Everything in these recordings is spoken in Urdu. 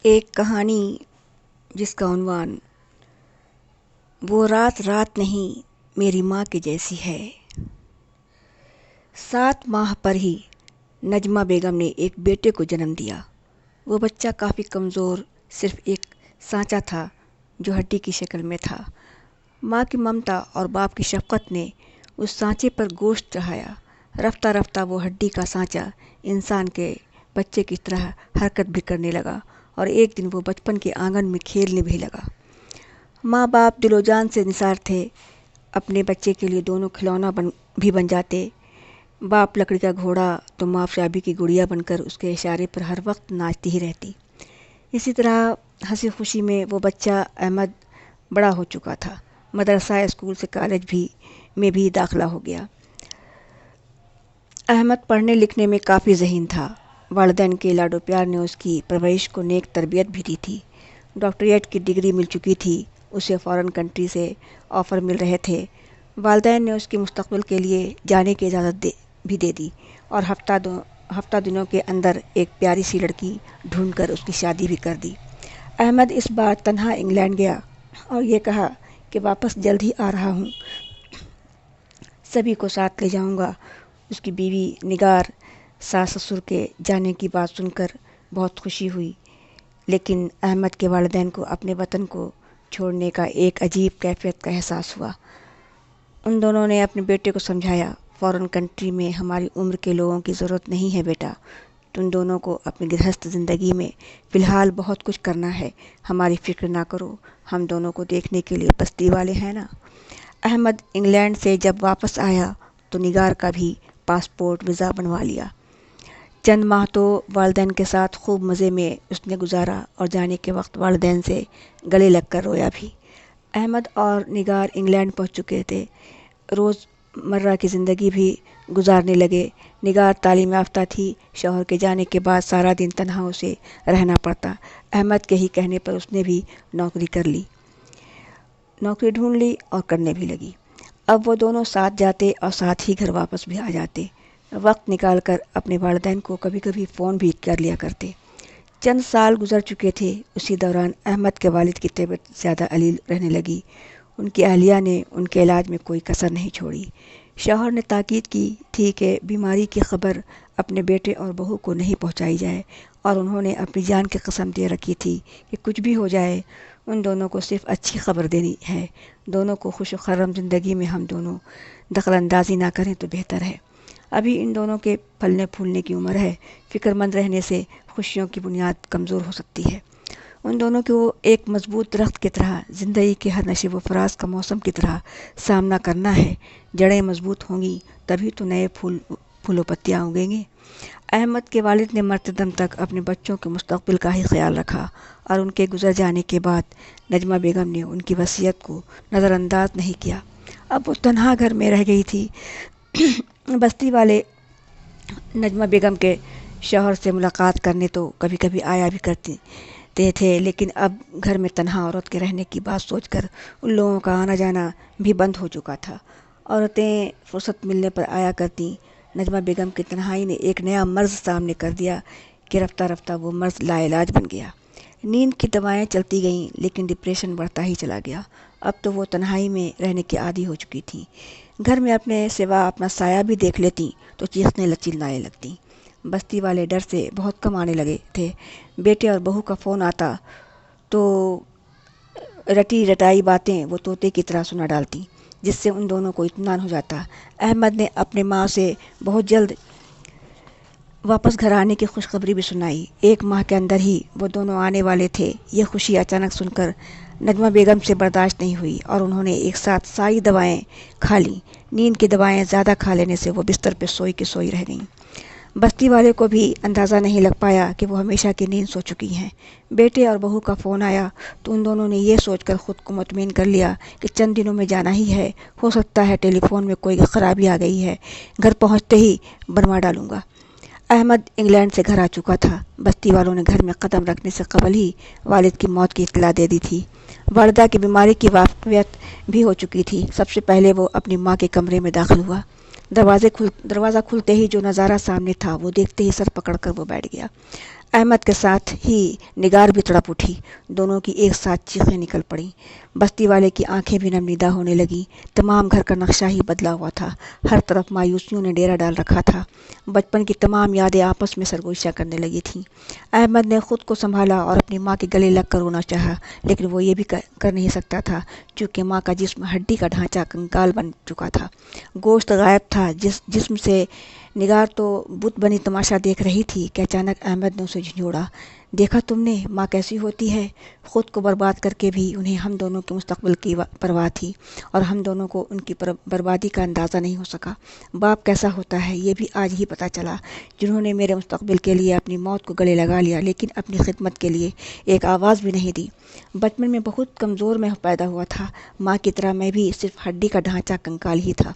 ایک کہانی جس کا عنوان وہ رات رات نہیں میری ماں کی جیسی ہے۔ 7 ماہ پر ہی نجمہ بیگم نے ایک بیٹے کو جنم دیا۔ وہ بچہ کافی کمزور، صرف ایک سانچہ تھا جو ہڈی کی شکل میں تھا۔ ماں کی ممتا اور باپ کی شفقت نے اس سانچے پر گوشت چڑھایا۔ رفتہ رفتہ وہ ہڈی کا سانچہ انسان کے بچے کی طرح حرکت بھی کرنے لگا اور ایک دن وہ بچپن کے آنگن میں کھیلنے بھی لگا۔ ماں باپ دل و جان سے نثار تھے، اپنے بچے کے لیے دونوں کھلونا بھی بن جاتے۔ باپ لکڑی کا گھوڑا تو ماں چابی کی گڑیا بن کر اس کے اشارے پر ہر وقت ناچتی ہی رہتی۔ اسی طرح ہنسی خوشی میں وہ بچہ احمد بڑا ہو چکا تھا۔ مدرسہ، اسکول سے کالج میں بھی داخلہ ہو گیا۔ احمد پڑھنے لکھنے میں کافی ذہین تھا۔ والدین کے لاڈ و پیار نے اس کی پرورش کو نیک تربیت بھی دی تھی۔ ڈاکٹریٹ کی ڈگری مل چکی تھی، اسے فارن کنٹری سے آفر مل رہے تھے۔ والدین نے اس کے مستقبل کے لیے جانے کی اجازت بھی دے دی اور ہفتہ دنوں کے اندر ایک پیاری سی لڑکی ڈھونڈ کر اس کی شادی بھی کر دی۔ احمد اس بار تنہا انگلینڈ گیا اور یہ کہا کہ واپس جلد ہی آ رہا ہوں، سبھی کو ساتھ لے جاؤں گا۔ اس کی بیوی نگار، ساس سسر کے جانے کی بات سن کر بہت خوشی ہوئی، لیکن احمد کے والدین کو اپنے وطن کو چھوڑنے کا ایک عجیب کیفیت کا احساس ہوا۔ ان دونوں نے اپنے بیٹے کو سمجھایا، فارن کنٹری میں ہماری عمر کے لوگوں کی ضرورت نہیں ہے بیٹا، تم دونوں کو اپنی گرہست زندگی میں فی الحال بہت کچھ کرنا ہے، ہماری فکر نہ کرو، ہم دونوں کو دیکھنے کے لیے بستی والے ہیں نا۔ احمد انگلینڈ سے جب واپس آیا تو نگار کا بھی پاسپورٹ ویزا بنوا لیا۔ چند ماہ تو والدین کے ساتھ خوب مزے میں اس نے گزارا اور جانے کے وقت والدین سے گلے لگ کر رویا بھی۔ احمد اور نگار انگلینڈ پہنچ چکے تھے، روز مرہ کی زندگی بھی گزارنے لگے۔ نگار تعلیم یافتہ تھی، شوہر کے جانے کے بعد سارا دن تنہا اسے رہنا پڑتا۔ احمد کے ہی کہنے پر اس نے بھی نوکری ڈھونڈ لی اور کرنے بھی لگی۔ اب وہ دونوں ساتھ جاتے اور ساتھ ہی گھر واپس بھی آ جاتے۔ وقت نکال کر اپنے والدین کو کبھی کبھی فون بھی کر لیا کرتے۔ چند سال گزر چکے تھے، اسی دوران احمد کے والد کی طبیعت زیادہ علیل رہنے لگی۔ ان کی اہلیہ نے ان کے علاج میں کوئی کسر نہیں چھوڑی۔ شوہر نے تاکید کی تھی کہ بیماری کی خبر اپنے بیٹے اور بہو کو نہیں پہنچائی جائے، اور انہوں نے اپنی جان کی قسم دے رکھی تھی کہ کچھ بھی ہو جائے ان دونوں کو صرف اچھی خبر دینی ہے، دونوں کو خوش و خرم زندگی میں ہم دونوں دخل اندازی نہ کریں تو بہتر ہے۔ ابھی ان دونوں کے پھلنے پھولنے کی عمر ہے، فکر مند رہنے سے خوشیوں کی بنیاد کمزور ہو سکتی ہے۔ ان دونوں کو ایک مضبوط درخت کی طرح زندگی کے ہر نشیب و فراز کا موسم کی طرح سامنا کرنا ہے۔ جڑیں مضبوط ہوں گی تبھی تو نئے پھول و پتیاں اگیں گے۔ احمد کے والد نے مرتے دم تک اپنے بچوں کے مستقبل کا ہی خیال رکھا اور ان کے گزر جانے کے بعد نجمہ بیگم نے ان کی وصیت کو نظر انداز نہیں کیا۔ اب وہ تنہا گھر میں رہ گئی تھی۔ بستی والے نجمہ بیگم کے شوہر سے ملاقات کرنے تو کبھی کبھی آیا بھی کرتے تھے، لیکن اب گھر میں تنہا عورت کے رہنے کی بات سوچ کر ان لوگوں کا آنا جانا بھی بند ہو چکا تھا۔ عورتیں فرصت ملنے پر آیا کرتیں۔ نجمہ بیگم کی تنہائی نے ایک نیا مرض سامنے کر دیا کہ رفتہ رفتہ وہ مرض لا علاج بن گیا۔ نیند کی دوائیں چلتی گئیں لیکن ڈپریشن بڑھتا ہی چلا گیا۔ اب تو وہ تنہائی میں رہنے کی عادی ہو چکی تھیں۔ گھر میں اپنے سوا اپنا سایہ بھی دیکھ لیتی تو چیخنے چلانے لگتی۔ بستی والے ڈر سے بہت کم آنے لگے تھے۔ بیٹے اور بہو کا فون آتا تو رٹی رٹائی باتیں وہ طوطے کی طرح سنا ڈالتی، جس سے ان دونوں کو اطمینان ہو جاتا۔ احمد نے اپنے ماں سے بہت جلد واپس گھر آنے کی خوشخبری بھی سنائی۔ 1 ماہ کے اندر ہی وہ دونوں آنے والے تھے۔ یہ خوشی اچانک سن کر نجمہ بیگم سے برداشت نہیں ہوئی اور انہوں نے ایک ساتھ ساری دوائیں کھا لیں۔ نیند کی دوائیں زیادہ کھا لینے سے وہ بستر پہ سوئی کی سوئی رہ گئیں۔ بستی والے کو بھی اندازہ نہیں لگ پایا کہ وہ ہمیشہ کی نیند سو چکی ہیں۔ بیٹے اور بہو کا فون آیا تو ان دونوں نے یہ سوچ کر خود کو مطمئن کر لیا کہ چند دنوں میں جانا ہی ہے، ہو سکتا ہے ٹیلی فون میں کوئی خرابی آ گئی ہے، گھر پہنچتے ہی بنوا ڈالوں گا۔ احمد انگلینڈ سے گھر آ چکا تھا۔ بستی والوں نے گھر میں قدم رکھنے سے قبل ہی والد کی موت کی اطلاع دے دی تھی۔ والدہ کی بیماری کی واقفیت بھی ہو چکی تھی۔ سب سے پہلے وہ اپنی ماں کے کمرے میں داخل ہوا۔ دروازہ کھلتے ہی جو نظارہ سامنے تھا وہ دیکھتے ہی سر پکڑ کر وہ بیٹھ گیا۔ احمد کے ساتھ ہی نگار بھی تڑپ اٹھی۔ دونوں کی ایک ساتھ چیخیں نکل پڑیں۔ بستی والے کی آنکھیں بھی نم ہونے لگیں۔ تمام گھر کا نقشہ ہی بدلا ہوا تھا۔ ہر طرف مایوسیوں نے ڈیرا ڈال رکھا تھا۔ بچپن کی تمام یادیں آپس میں سرگوشیاں کرنے لگی تھیں۔ احمد نے خود کو سنبھالا اور اپنی ماں کے گلے لگ کر رونا چاہا، لیکن وہ یہ بھی کر نہیں سکتا تھا، چونکہ ماں کا جسم ہڈی کا ڈھانچہ کنکال بن چکا تھا۔ گوشت غائب تھا۔ جسم سے نگار تو بت بنی تماشا دیکھ رہی تھی کہ اچانک احمد نے اسے جھنجھوڑا۔ دیکھا تم نے ماں کیسی ہوتی ہے؟ خود کو برباد کر کے بھی انہیں ہم دونوں کے مستقبل کی پرواہ تھی، اور ہم دونوں کو ان کی بربادی کا اندازہ نہیں ہو سکا۔ باپ کیسا ہوتا ہے یہ بھی آج ہی پتہ چلا، جنہوں نے میرے مستقبل کے لیے اپنی موت کو گلے لگا لیا، لیکن اپنی خدمت کے لیے ایک آواز بھی نہیں دی۔ بچپن میں بہت کمزور میں پیدا ہوا تھا، ماں کی طرح میں بھی صرف ہڈی کا ڈھانچہ کنکال ہی تھا۔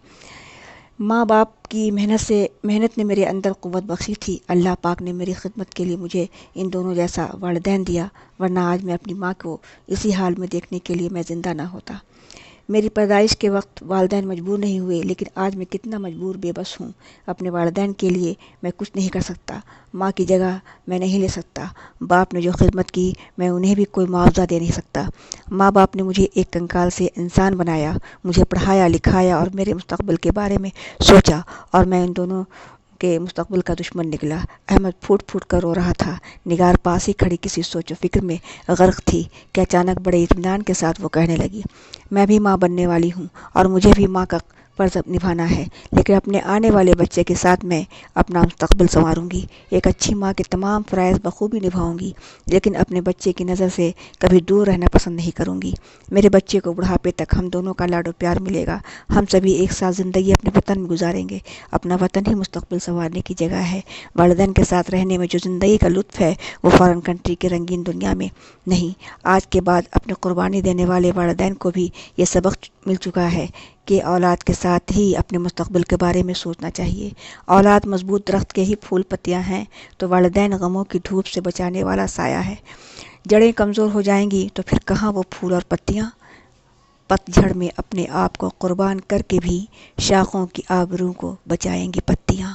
ماں باپ کی محنت نے میرے اندر قوت بخشی تھی۔ اللہ پاک نے میری خدمت کے لیے مجھے ان دونوں جیسا والدین دیا، ورنہ آج میں اپنی ماں کو اسی حال میں دیکھنے کے لیے میں زندہ نہ ہوتا۔ میری پیدائش کے وقت والدین مجبور نہیں ہوئے، لیکن آج میں کتنا مجبور بے بس ہوں۔ اپنے والدین کے لیے میں کچھ نہیں کر سکتا، ماں کی جگہ میں نہیں لے سکتا۔ باپ نے جو خدمت کی میں انہیں بھی کوئی معاوضہ دے نہیں سکتا۔ ماں باپ نے مجھے ایک کنکال سے انسان بنایا، مجھے پڑھایا لکھایا اور میرے مستقبل کے بارے میں سوچا، اور میں ان دونوں کے مستقبل کا دشمن نکلا۔ احمد پھوٹ پھوٹ کر رو رہا تھا۔ نگار پاس ہی کھڑی کسی سوچ و فکر میں غرق تھی کہ اچانک بڑے اطمینان کے ساتھ وہ کہنے لگی، میں بھی ماں بننے والی ہوں، اور مجھے بھی ماں کا فرض نبھانا ہے، لیکن اپنے آنے والے بچے کے ساتھ میں اپنا مستقبل سنواروں گی۔ ایک اچھی ماں کے تمام فرائض بخوبی نبھاؤں گی، لیکن اپنے بچے کی نظر سے کبھی دور رہنا پسند نہیں کروں گی۔ میرے بچے کو بڑھاپے تک ہم دونوں کا لاڈ و پیار ملے گا۔ ہم سبھی ایک ساتھ زندگی اپنے وطن میں گزاریں گے۔ اپنا وطن ہی مستقبل سنوارنے کی جگہ ہے۔ والدین کے ساتھ رہنے میں جو زندگی کا لطف ہے وہ فارن کنٹری کے رنگین دنیا میں نہیں۔ آج کے بعد اپنے قربانی دینے والے والدین کو بھی یہ سبق مل چکا ہے کہ اولاد کے ساتھ ہی اپنے مستقبل کے بارے میں سوچنا چاہیے۔ اولاد مضبوط درخت کے ہی پھول پتیاں ہیں، تو والدین غموں کی دھوپ سے بچانے والا سایہ ہے۔ جڑیں کمزور ہو جائیں گی تو پھر کہاں وہ پھول اور پتیاں؟ پت جھڑ میں اپنے آپ کو قربان کر کے بھی شاخوں کی آبرو کو بچائیں گی پتیاں۔